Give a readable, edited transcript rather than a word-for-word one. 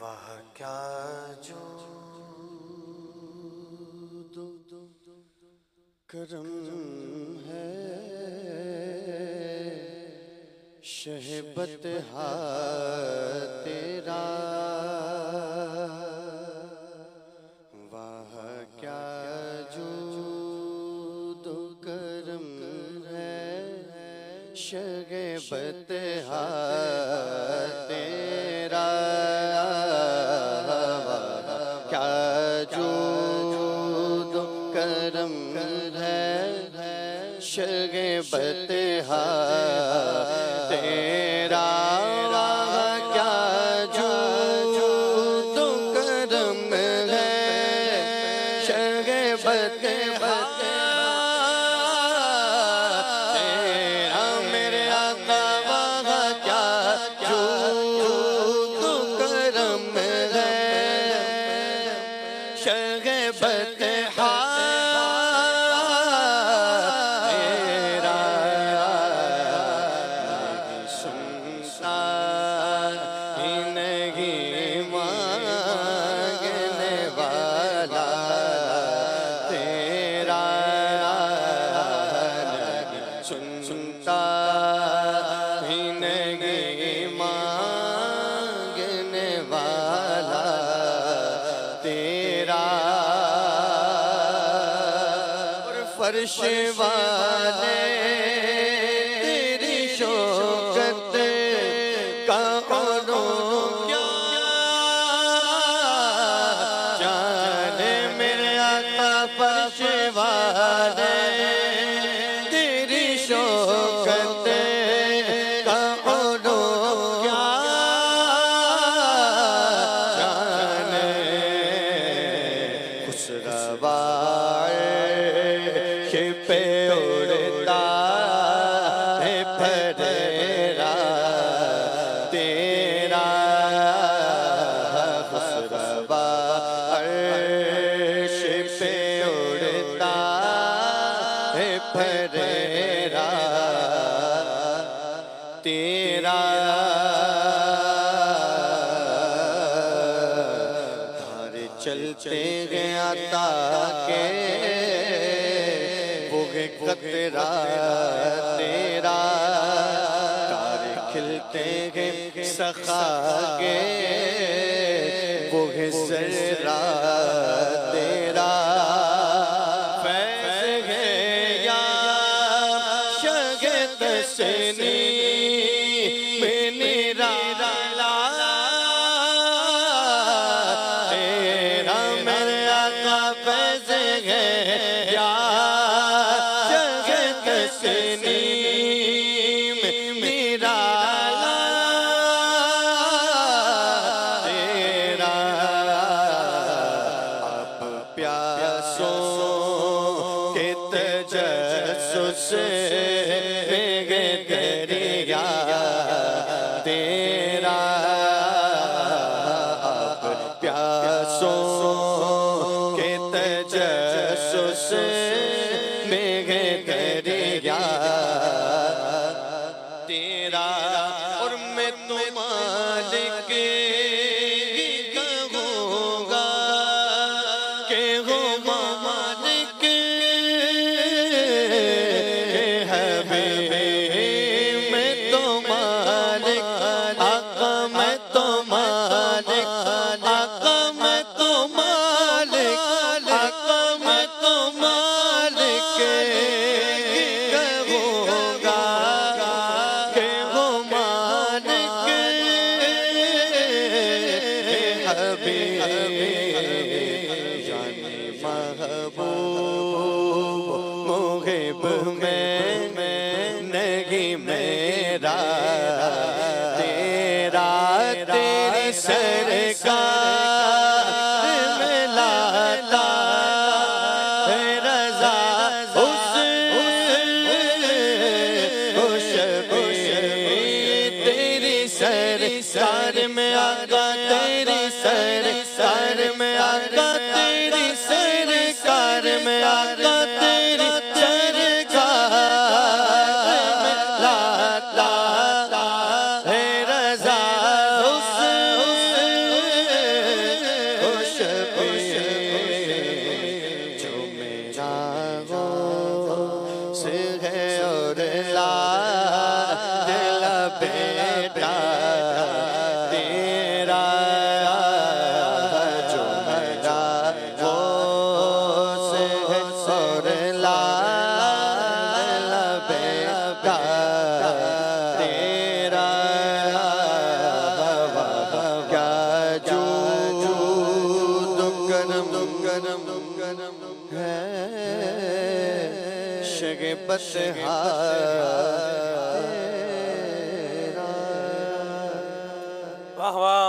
वाह क्या जो करम है शहबत हा तेरा। वाह क्या जो करम है शहबत हा तेरा। क्या जो करम है शगबत हा तेरा। क्या जो करम है शगबत हा तेरा। मेरे आका वाह क्या जो करम है शगबत हा तेरा। नहीं सुनता ही नहीं मांगने वाला तेरा। नहीं सुनता ही नहीं मांगने वाला तेरा। फर्श वाले तेरी शौकत का औरों क्या जाने। मेरे आका फर्श वाले तेरी शौकत का औरों क्या जाने। खुसरवा पे उड़ता है फरेरा तेरा। खुसरवा अर्श पे उड़ता है फरेरा तेरा। धारे चलते गया ताके कतरा तेरा। तारे खिलते हैं सखा के वो है जरा तेरा। फैज़ है या शगे तस्नी में निराला तेरा। मेरे आका फैज़ है या दरिया तेरा। अब प्यासों के तजस्सुस में दरिया तेरा। और मैं तो मालिक कहूँगा के हो मालिक मेरा तेरा। तेरी सरकार में लाता है रज़ा तेरी सरकार में आका। तेरी सरकार में आका। तेरी सरकार में आका। तेरी सरकार बेटा तेरा जो मेरा वो से और लाल बेटा तेरा क्या जो दुगनम है शगबत वाह वाह।